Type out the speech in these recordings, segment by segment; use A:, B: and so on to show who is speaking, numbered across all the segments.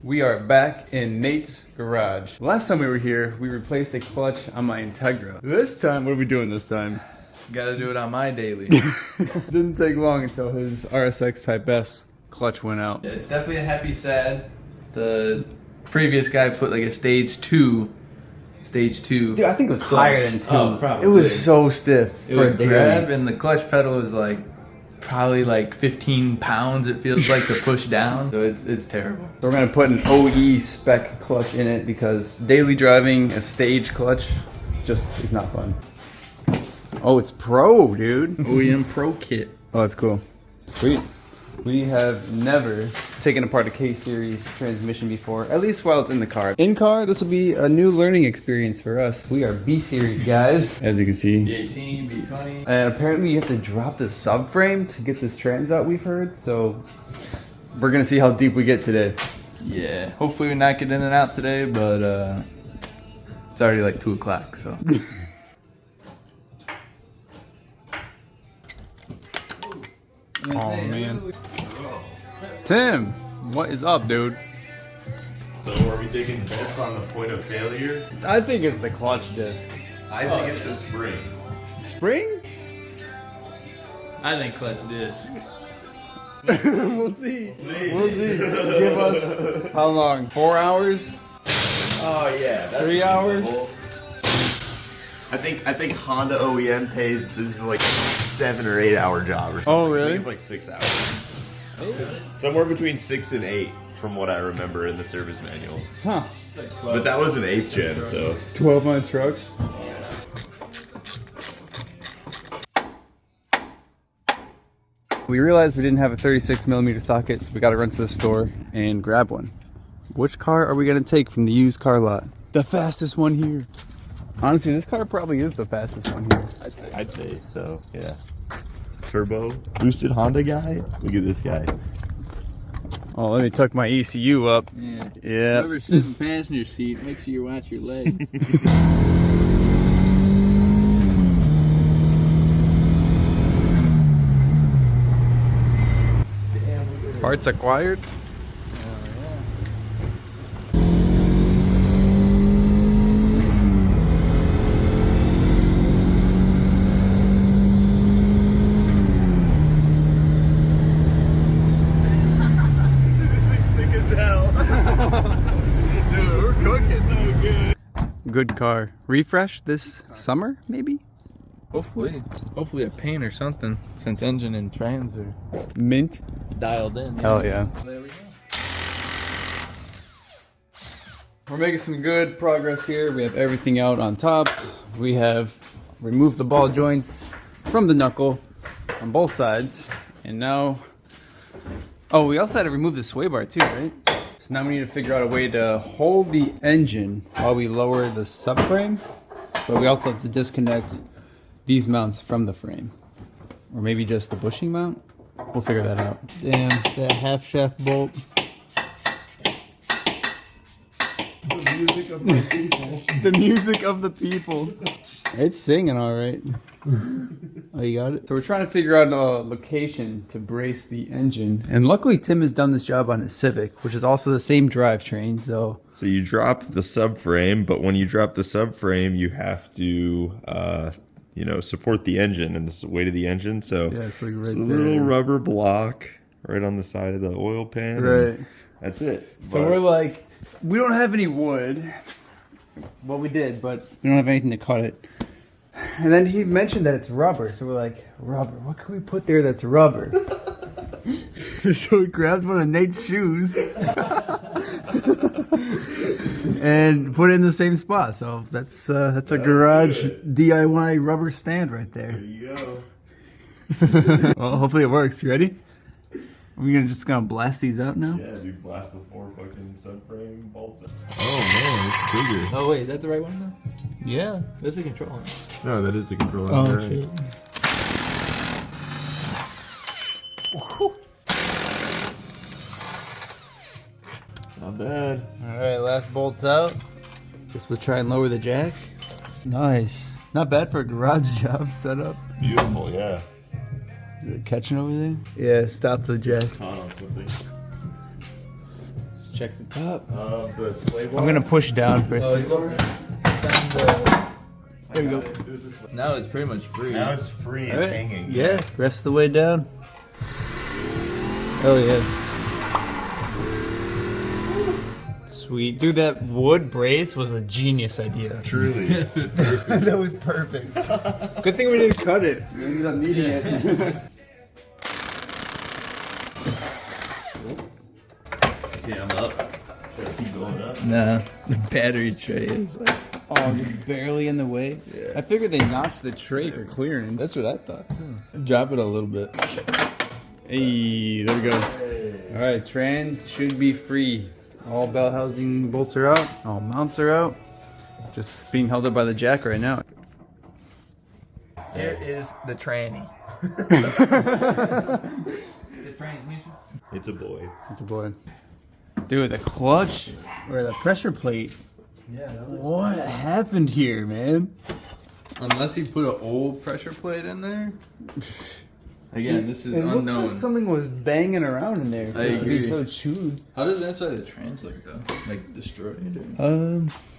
A: We are back in Nate's garage. Last time we were here, we replaced a clutch on my Integra. This time, what are we doing this time?
B: Gotta do it on my daily.
A: Didn't take long until his RSX Type S clutch went out.
B: Yeah, it's definitely a happy sad. The previous guy put like a stage two.
A: Dude, I think it was higher than 2.
B: Oh, probably.
A: It was so stiff
B: It would grab, and the clutch pedal is like probably like 15 pounds. It feels like to push down, so it's terrible.
A: So we're gonna put an OE spec clutch in it because daily driving a stage clutch just is not fun. Oh, it's Pro, dude.
B: OEM Pro kit.
A: Oh, that's cool. Sweet. We have never taken apart a K-Series transmission before, at least while it's in the car. In car, this will be a new learning experience for us. We are B-Series guys, as you can see.
B: B18 B20.
A: And apparently you have to drop the subframe to get this trans out, we've heard. So we're gonna see how deep we get today.
B: Yeah, hopefully we knock it in and out today, but it's already like 2 o'clock, so.
A: Oh man. Tim, what is up, dude?
C: So are we taking bets on the point of failure?
A: I think it's the clutch disc.
C: I think it's the spring.
A: Spring?
B: I think clutch disc.
A: We'll see. We'll see. Give us how long? 4 hours?
C: Oh yeah. That's
A: 3 hours?
C: reasonable. I think Honda OEM pays this is like a 7 or 8 hour job or something.
A: Oh, really?
C: I think it's like 6 hours. Somewhere between 6 and 8 from what I remember in the service manual.
A: Huh.
C: But that was an 8th gen, so
A: 12 on truck. We realized we didn't have a 36mm socket, so we gotta run to the store and grab one. Which car are we gonna take from the used car lot? The fastest one here. Honestly, this car probably is the fastest one here.
C: I'd say so, yeah. Turbo boosted Honda guy. Look at this guy.
A: Oh, let me tuck my ECU up.
B: Yeah.
A: Yeah.
B: Whoever's sitting in the passenger seat, make sure you watch your legs.
A: Parts acquired. Good car. Refresh this summer, maybe?
B: Hopefully a paint or something, since engine and trans are
A: Mint.
B: dialed in.
A: Hell yeah.
B: There we go.
A: We're making some good progress here. We have everything out on top. We have removed the ball joints from the knuckle on both sides. And now, oh, we also had to remove the sway bar too, right? So now we need to figure out a way to hold the engine while we lower the subframe. But we also have to disconnect these mounts from the frame. Or maybe just the bushing mount. We'll figure that out.
B: Damn, that half shaft bolt.
C: The music of the people.
A: The music of the people. It's singing all right. Oh, you got it? So we're trying to figure out a location to brace the engine. And luckily Tim has done this job on his Civic, which is also the same drivetrain, so...
C: So you drop the subframe, but when you drop the subframe, you have to, support the engine and the weight of the engine. So
A: Yeah, it's like right
C: it's a
A: there.
C: little rubber block right on the side of the oil pan.
A: Right.
C: That's it.
A: So we're like, we don't have any wood. Well, we did, but we don't have anything to cut it. And then he mentioned that it's rubber, so we're like, rubber, what can we put there that's rubber? So we grabbed one of Nate's shoes and put it in the same spot. So that's a garage DIY rubber stand right there.
C: There you go.
A: Well, hopefully it works. You ready? Are we just gonna blast these out now?
C: Yeah, dude, blast the 4 fucking subframe bolts.
B: Oh man, it's bigger. Oh wait, that's the right one though?
A: Yeah.
B: That's the controller.
C: No, that is the controller.
A: Oh,
C: right.
A: shit.
C: Not bad.
A: Alright, last bolt's out. Guess we'll try and lower the jack. Nice. Not bad for a garage job setup.
C: Beautiful, yeah.
A: Is it catching over there? Yeah, stop the jack.
C: Caught on something.
A: Let's check the top.
C: The sway bar?
A: I'm gonna push down for a second. There we go.
B: Now it's pretty much free.
C: Now it's free and
A: Alright.
C: hanging.
A: Yeah, rest the way down. Oh yeah. Sweet. Dude, that wood brace was a genius idea.
C: Truly.
A: That was perfect. Good thing we didn't cut it. We ended up needing it.
C: Okay, I'm up. Should I keep going up?
B: Nah, the battery tray is like.
A: Oh, just barely in the way.
B: Yeah.
A: I figured they notched the tray for clearance.
B: That's what I thought too. Drop it a little bit.
A: Hey, there we go. All right, trans should be free. All bell housing bolts are out. All mounts are out. Just being held up by the jack right now.
B: Here is the tranny.
C: It's a boy.
A: It's a boy. Dude, the clutch or the pressure plate.
B: Yeah.
A: What happened here, man?
B: Unless he put an old pressure plate in there. Again, this is
A: It looks
B: unknown.
A: like something was banging around in there.
B: I
A: To be
B: agree.
A: so chewed.
B: How does the inside of the trans look though? Like destroyed?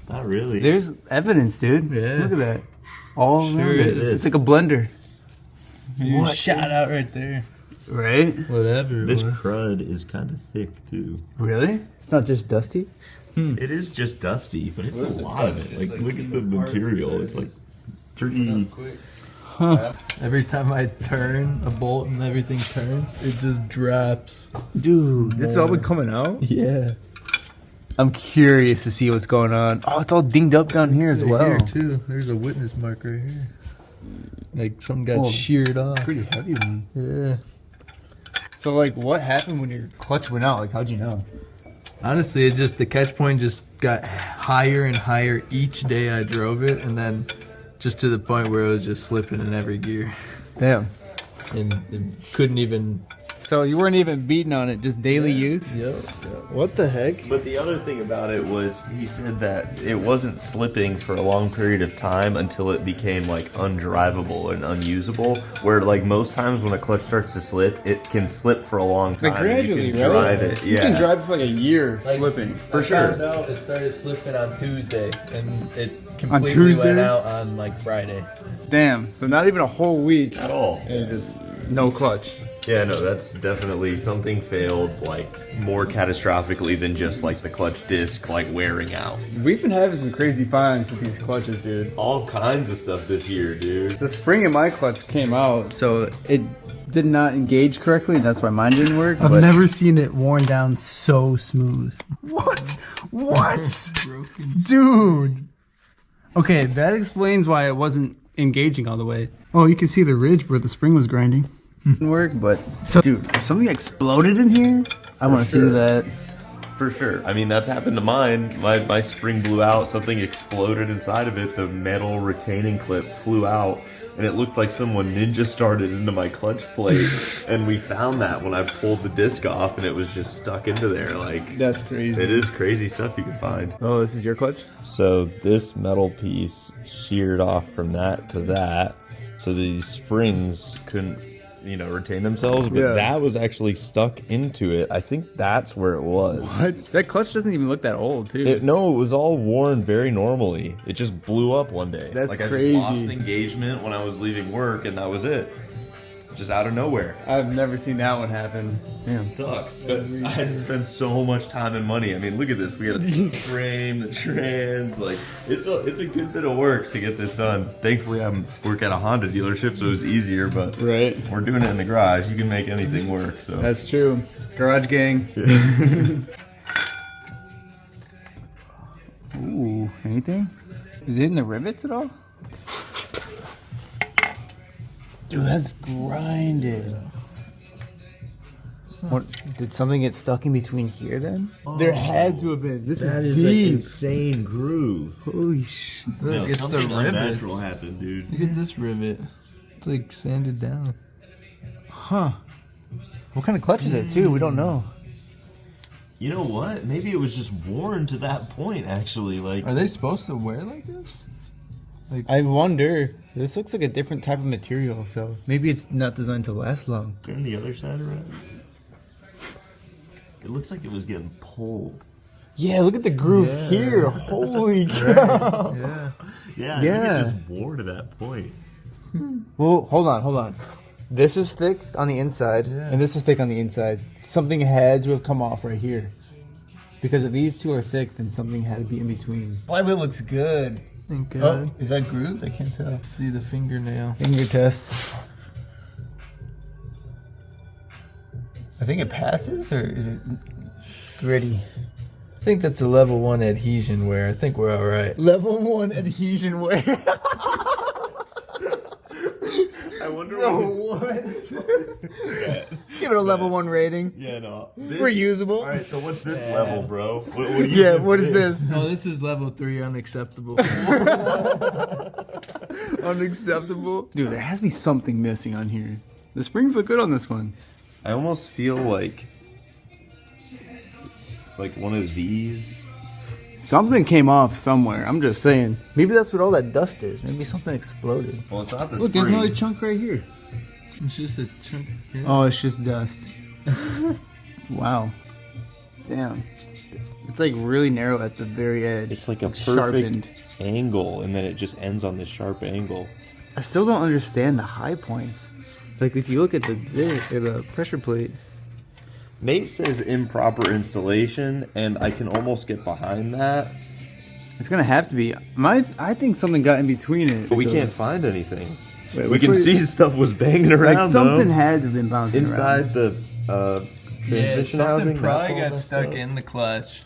C: Not really.
A: There's evidence, dude.
B: Yeah.
A: Look at that. All around
B: Sure
A: it.
B: it
A: It's like a blender.
B: What? Shot out right there.
A: Right?
B: Whatever.
C: This crud is kind of thick too.
A: Really? It's not just dusty?
C: It is just dusty, but it's a
B: What if the
C: lot of
B: touch
C: it.
B: is,
C: Like,
B: like,
C: look at the
B: really hard
C: material.
B: to
C: It's like
B: just
C: pretty.
B: Quick. Every time I turn a bolt and everything turns, it just drops.
A: Dude, this has all been coming out?
B: Yeah.
A: I'm curious to see what's going on. Oh, it's all dinged up down here as well.
B: Here too. There's a witness mark right here. Like something got
A: Oh,
B: sheared off.
A: Pretty heavy one.
B: Yeah.
A: So, like, what happened when your clutch went out? Like, how'd you know?
B: Honestly, it just the catch point just got higher and higher each day I drove it, and then just to the point where it was just slipping in every gear,
A: Damn.
B: and it couldn't even.
A: So you weren't even beating on it, just daily use?
B: Yep.
A: What the heck?
C: But the other thing about it was he said that it wasn't slipping for a long period of time until it became like undrivable and unusable. Where like most times when a clutch starts to slip, it can slip for a long time.
A: Like gradually,
C: you can
A: right?
C: drive it.
A: You
C: Yeah,
A: can drive it for like a year slipping.
C: For sure.
B: Found out it started slipping on Tuesday, and it
A: On
B: completely
A: Tuesday?
B: went out on like Friday.
A: Damn. So not even a whole week.
C: at all.
A: And just no clutch.
C: Yeah, no, that's definitely something failed like more catastrophically than just like the clutch disc like wearing out.
A: We've been having some crazy finds with these clutches, dude.
C: All kinds of stuff this year, dude.
A: The spring in my clutch came out, so it did not engage correctly. That's why mine didn't work.
D: I've never seen it worn down so smooth. What? What? Dude.
A: Okay, that explains why it wasn't engaging all the way.
D: Oh, you can see the ridge where the spring was grinding.
A: Didn't work, but dude, if something exploded in here, I want to see
C: sure.
A: that.
C: For sure. I mean, that's happened to mine. My spring blew out, something exploded inside of it, the metal retaining clip flew out, and it looked like someone ninja started into my clutch plate, and we found that when I pulled the disc off, and it was just stuck into there. Like,
A: That's crazy.
C: it is crazy stuff you can find.
A: Oh, this is your clutch?
C: So this metal piece sheared off from that to that, so these springs couldn't, retain themselves, but
A: Yeah.
C: that was actually stuck into it. I think that's where it was.
A: That clutch doesn't even look that old, too.
C: No, it was all worn very normally. It just blew up one day.
A: That's
C: I
A: crazy.
C: just lost engagement when I was leaving work, and that was it. Just out of nowhere.
A: I've never seen that one happen. Damn.
C: Sucks, but I had to spend so much time and money. I mean, look at this. We got a frame, the trans. Like, it's a good bit of work to get this done. Thankfully, I work at a Honda dealership, so it was easier. But
A: Right.
C: we're doing it in the garage. You can make anything work. So
A: That's true. Garage gang. Ooh, anything? Is it in the rivets at all? Dude, that's grinded. What, did something get stuck in between here then? There had to have been. This is deep.
C: insane groove.
A: Holy shit.
C: No,
B: it's
C: something
B: the
C: unnatural
B: rivets.
C: happened, dude.
B: Look at this rivet. It's like sanded down.
A: Huh. What kind of clutch is it too? We don't know.
C: You know what? Maybe it was just worn to that point, actually. Like,
B: Are they supposed to wear like this?
A: I wonder. This looks like a different type of material, so maybe it's not designed to last long.
C: turn the other side around. It looks like it was getting pulled.
D: Yeah, look at the groove here. Holy cow.
B: Yeah.
C: Yeah, I
D: Yeah.
C: think it just wore to that point.
D: Well, hold on. This is thick on the inside, and this is thick on the inside. Something had to have come off right here. Because if these two are thick, then something had to be in between. Flywheel looks good.
B: Thank God.
D: Is that grooved? I can't tell.
B: See the fingernail.
D: Finger test. I think it passes, or is it gritty?
B: I think that's a level 1 adhesion wear. I think we're all right.
D: Level 1 adhesion wear.
C: I wonder
D: what? Give it a level 1 rating.
C: Yeah, no.
D: Reusable.
C: All right, so what's this level, bro? What do you give
D: What is this?
B: No, this is level 3 unacceptable.
D: Unacceptable. Dude, there has to be something missing on here. The springs look good on this one.
C: I almost feel like one of these.
D: Something came off somewhere. I'm just saying. Maybe that's what all that dust is. Maybe something exploded.
C: Well, it's not the
D: Look, there's
C: spring.
D: another chunk right here.
B: It's just a chunk. Yeah.
D: Oh, it's just dust. Wow. Damn. It's like really narrow at the very edge.
C: It's like a perfect
D: sharpened.
C: angle, and then it just ends on this sharp angle.
D: I still don't understand the high points. Like if you look at the pressure plate.
C: Nate says improper installation, and I can almost get behind that,
D: It's gonna have to be. I think something got in between it.
C: but we can't find anything.
D: Wait,
C: We
D: which
C: can
D: way-
C: see stuff was banging around,
D: Like something
C: though.
D: had to have been bouncing
C: Inside
D: around.
C: the
B: Yeah,
C: transmission
B: something
C: housing.
B: probably
C: that's all
B: got
C: messed
B: stuck
C: up.
B: in the clutch,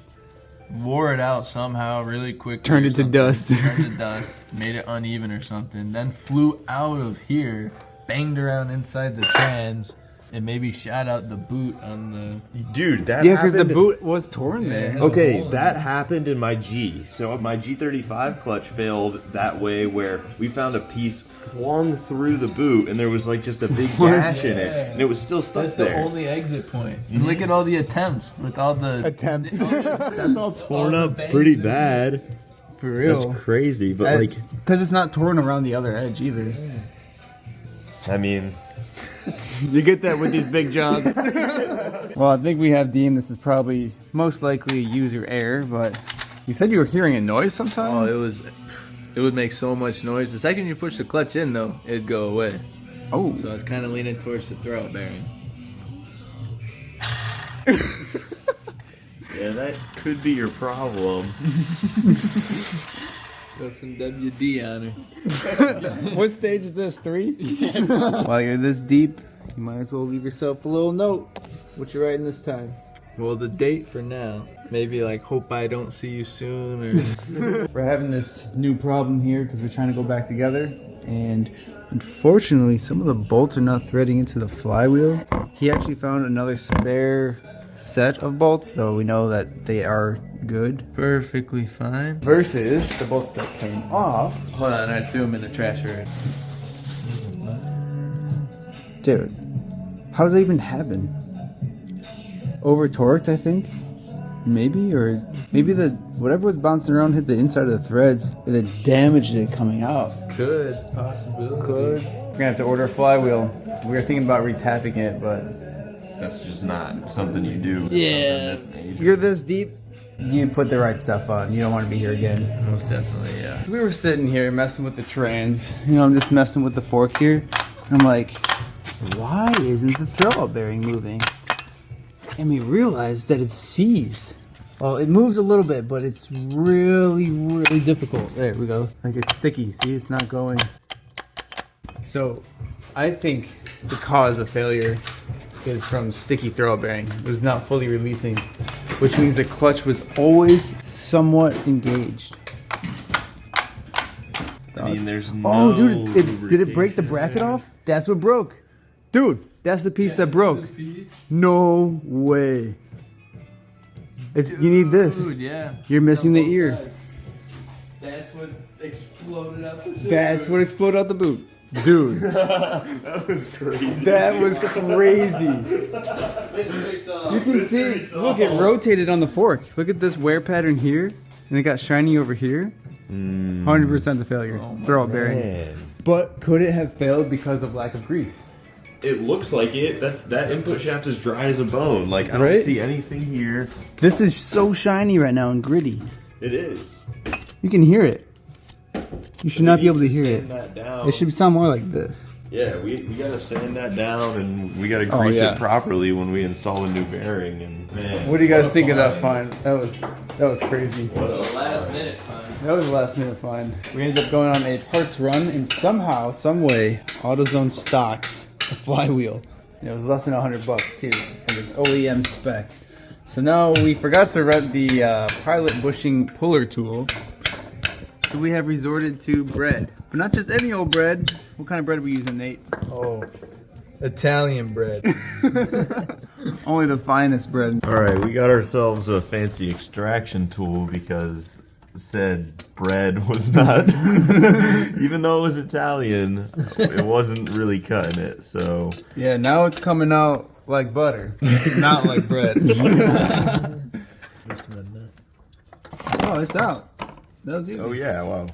B: wore it out somehow really quick.
D: Turned it to dust.
B: Turned to dust, made it uneven or something. Then flew out of here, banged around inside the trans, and maybe shot out the boot on the.
C: Dude, that
D: Yeah, because the
C: happened-
D: boot was torn there.
C: Okay, that happened in my G. So my G35 clutch failed that way, where we found a piece flung through the boot, and there was like just a big gash in it, and it was still stuck
B: That's the
C: there.
B: only exit point. And look at all the attempts with all the
D: Attempts.
C: That's all torn
B: all
C: up
B: the
C: pretty
B: bangs.
C: bad.
D: For real.
C: That's crazy, but like,
D: because it's not torn around the other edge either.
C: I mean,
D: You get that with these big jobs. Well, I think we have deemed this is probably most likely user error, but you said you were hearing a noise sometime?
B: Oh, it would make so much noise. The second you push the clutch in, though, it'd go away.
D: Oh.
B: So I was kind of leaning towards the throw bearing.
C: yeah, that could be your problem.
B: Throw some WD on her.
D: What stage is this? 3? While you're this deep, you might as well leave yourself a little note. What you writing this time?
B: Well, the date for now. Maybe like, hope I don't see you soon, or
D: We're having this new problem here because we're trying to go back together, and unfortunately some of the bolts are not threading into the flywheel. He actually found another spare set of bolts, so we know that they are good.
B: perfectly fine.
D: Versus the bolts that came off.
B: Hold on, I threw them in the trash already.
D: Dude, how does that even happen? Over torqued, I think? Maybe, or maybe the whatever was bouncing around hit the inside of the threads and then damaged it coming out.
B: Good possibility.
D: We're gonna have to order a flywheel. We were thinking about retapping it, but
C: That's just not something you do.
D: yeah, you're this deep. You put the right stuff on. You don't want to be here again.
B: Most definitely, yeah.
D: We were sitting here messing with the trans. I'm just messing with the fork here. I'm like, why isn't the throw-up bearing moving? And we realized that it's seized. Well, it moves a little bit, but it's really, really difficult. There we go. Like it's sticky. See, it's not going. So, I think the cause of failure is from sticky throw-up bearing. It was not fully releasing, which means the clutch was always somewhat engaged.
C: I mean, there's no.
D: Oh, dude, did it break the bracket off? That's what broke. Dude, that's the piece that broke. No way. You need this.
B: Dude, yeah.
D: You're missing the ear.
B: That's what exploded out the
D: That's what exploded out the boot. Dude,
C: That was crazy.
D: that was crazy. You can see, look, it rotated on the fork. Look at this wear pattern here, and it got shiny over here. 100% the failure. Throw-up bearing.
C: Man.
D: But could it have failed because of lack of grease?
C: It looks like it. That input shaft is dry as a bone. Like, I don't
D: Right?
C: see anything here.
D: This is so shiny right now and gritty.
C: It is.
D: You can hear it. You should not be able to hear
C: Sand
D: it.
C: that down.
D: It should sound more like this.
C: Yeah, we gotta sand that down, and we gotta grease
A: yeah.
C: it properly when we install a new bearing. And man,
A: What do you guys think of that find? That was crazy.
B: Last minute find.
A: That was a last minute find. We ended up going on a parts run, and somehow, some way, AutoZone stocks a flywheel. And it was less than $100 too, and it's OEM spec. So now we forgot to rent the pilot bushing puller tool. So we have resorted to bread, but not just any old bread. What kind of bread are we using, Nate?
B: Oh, Italian bread.
D: Only the finest bread.
C: all right, we got ourselves a fancy extraction tool because said bread was not, even though it was Italian, it wasn't really cutting it. So
A: Yeah, now it's coming out like butter, not like bread.
D: Oh, it's out. That was easy.
C: oh yeah, wow.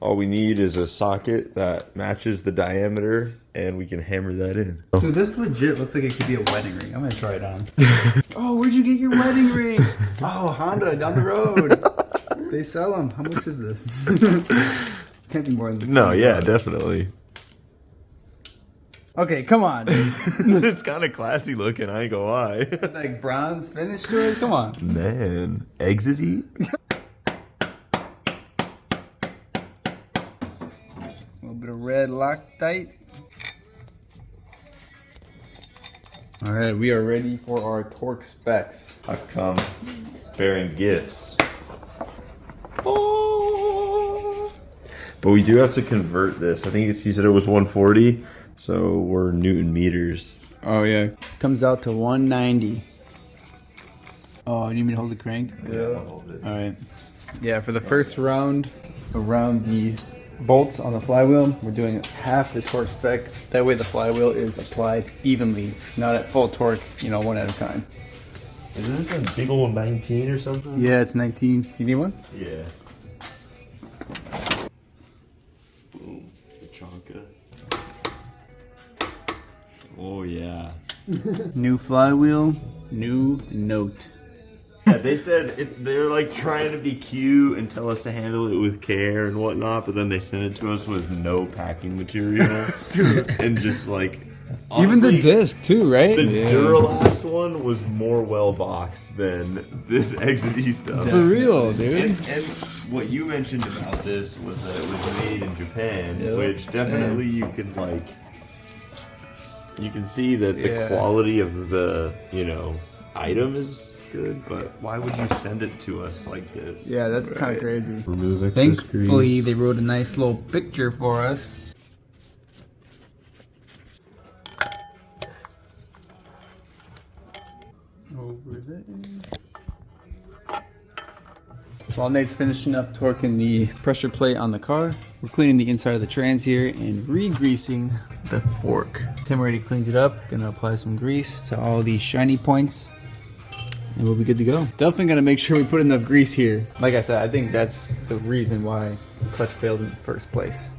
C: All we need is a socket that matches the diameter, and we can hammer that in.
D: Dude, this legit looks like it could be a wedding ring. I'm gonna try it on. Oh, where'd you get your wedding ring? Oh, Honda down the road. They sell them. How much is this? Can't be more than
C: No,
D: $20.
C: yeah, definitely.
D: Okay, come on.
C: It's kind of classy looking, I ain't gonna lie.
A: Like bronze finish to it? Come on.
C: Man, exity?
D: A little bit of red Loctite.
A: All right, we are ready for our torque specs.
C: I've come bearing gifts. But we do have to convert this. I think he said it was 140, so we're Newton meters.
A: Oh yeah.
D: Comes out to 190. Oh, you need me to hold the crank?
C: Yeah.
D: All right.
A: Yeah, for the first round around the bolts on the flywheel, we're doing half the torque spec. That way the flywheel is applied evenly, not at full torque, one at a time.
C: Isn't this a big old 19 or something?
D: Yeah, it's 19.
A: You need one?
C: Yeah. Boom. Chonka. Oh yeah.
D: New flywheel, new note.
C: Yeah, they said they're like trying to be cute and tell us to handle it with care and whatnot, but then they sent it to us with no packing material. And just like
A: Even the
C: honestly,
A: disc too, right?
C: The
A: Yeah.
C: Duralast one was more well boxed than this XD stuff.
A: For real, dude.
C: And what you mentioned about this was that it was made in Japan,
A: Yep.
C: which definitely you can see that the
A: Yeah.
C: quality of the item is good, but why would you send it to us like this?
A: Yeah, that's kind of crazy.
C: Remove excess
A: Thankfully, they wrote a nice little picture for us. Over there. So while Nate's finishing up torquing the pressure plate on the car, we're cleaning the inside of the trans here and re-greasing the fork. Tim already cleaned it up. Gonna apply some grease to all these shiny points, and we'll be good to go. Definitely gonna make sure we put enough grease here. Like I said, I think that's the reason why the clutch failed in the first place.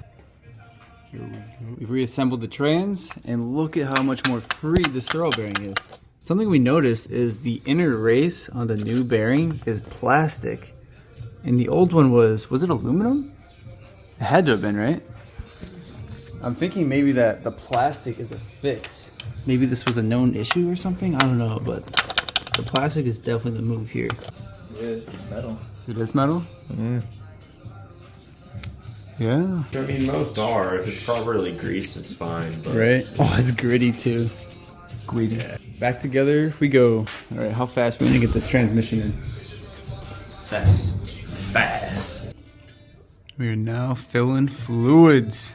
A: We've reassembled the trans, and look at how much more free this throw bearing is. Something we noticed is the inner race on the new bearing is plastic, and the old one was it aluminum? It had to have been, right? I'm thinking maybe that the plastic is a fix. Maybe this was a known issue or something. I don't know, but the plastic is definitely the move here.
B: Yeah, it's metal.
A: It is metal?
B: Yeah.
A: Yeah.
C: I mean, most are. If it's properly greased, it's fine. But
A: Right? Oh, it's gritty too. Gritty.
C: Yeah.
A: Back together we go. All right, how fast are we gonna get this transmission in?
C: Fast.
A: We are now filling fluids.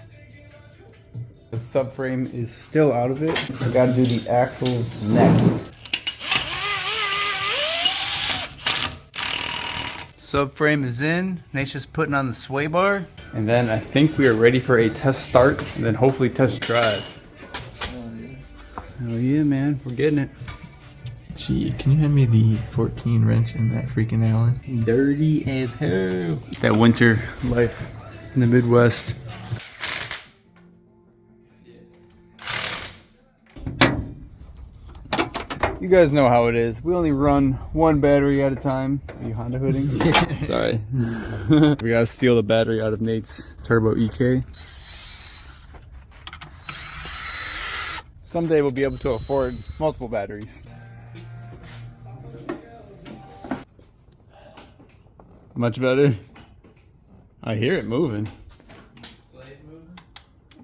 A: The subframe is still out of it. I gotta do the axles next. Subframe is in. Nate's just putting on the sway bar. And then I think we are ready for a test start and then hopefully test drive. Oh yeah, man, we're getting it.
B: Gee, can you hand me the 14 wrench in that freaking Allen?
A: Dirty as hell. That winter life in the Midwest. You guys know how it is. We only run one battery at a time. Are you Honda hooding? Sorry. We gotta steal the battery out of Nate's Turbo EK. Someday we'll be able to afford multiple batteries. Much better. I hear it moving.
B: Slave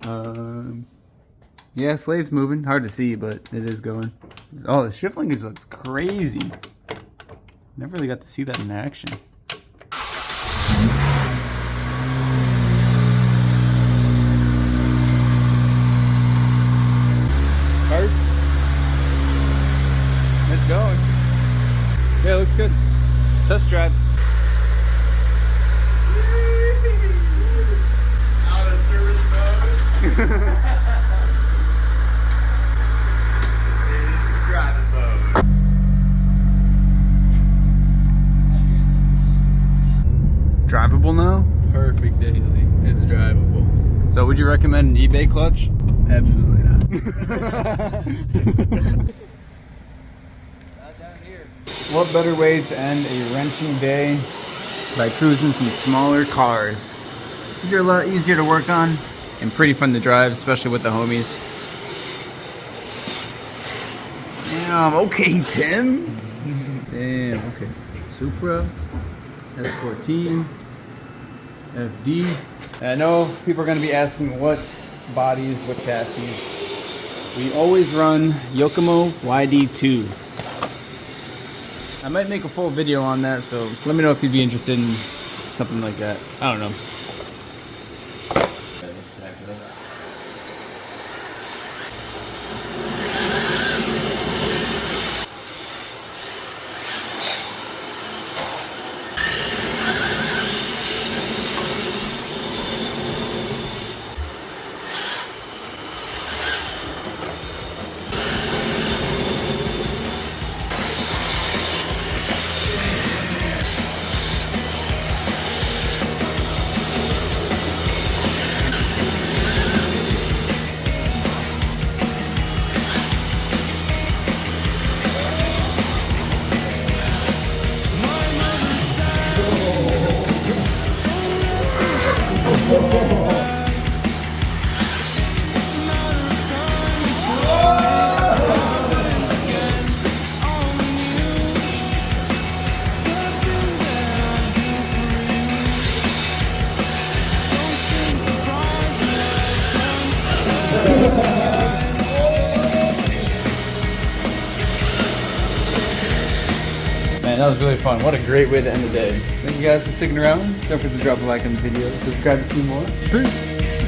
B: moving?
A: Yeah, Slave's moving. Hard to see, but it is going. Oh, the shift linkage looks crazy. Never really got to see that in action. Cars? It's going. Yeah, it looks good. Test drive.
C: Out of service mode. Driving mode.
A: Drivable now?
B: Perfect daily. It's drivable.
A: So would you recommend an eBay clutch?
B: Absolutely not. Not down here.
A: What better way to end a wrenching day by cruising some smaller cars? These are a lot easier to work on and pretty fun to drive, especially with the homies. Damn, okay, Tim. Damn, okay. Supra, S14, FD. And I know people are going to be asking what bodies, what chassis. We always run Yokomo YD2. I might make a full video on that, so let me know if you'd be interested in something like that. I don't know. Man, that was really fun. What a great way to end the day. Thank you guys for sticking around. Don't forget to drop a like on the video. Subscribe to see more. Peace.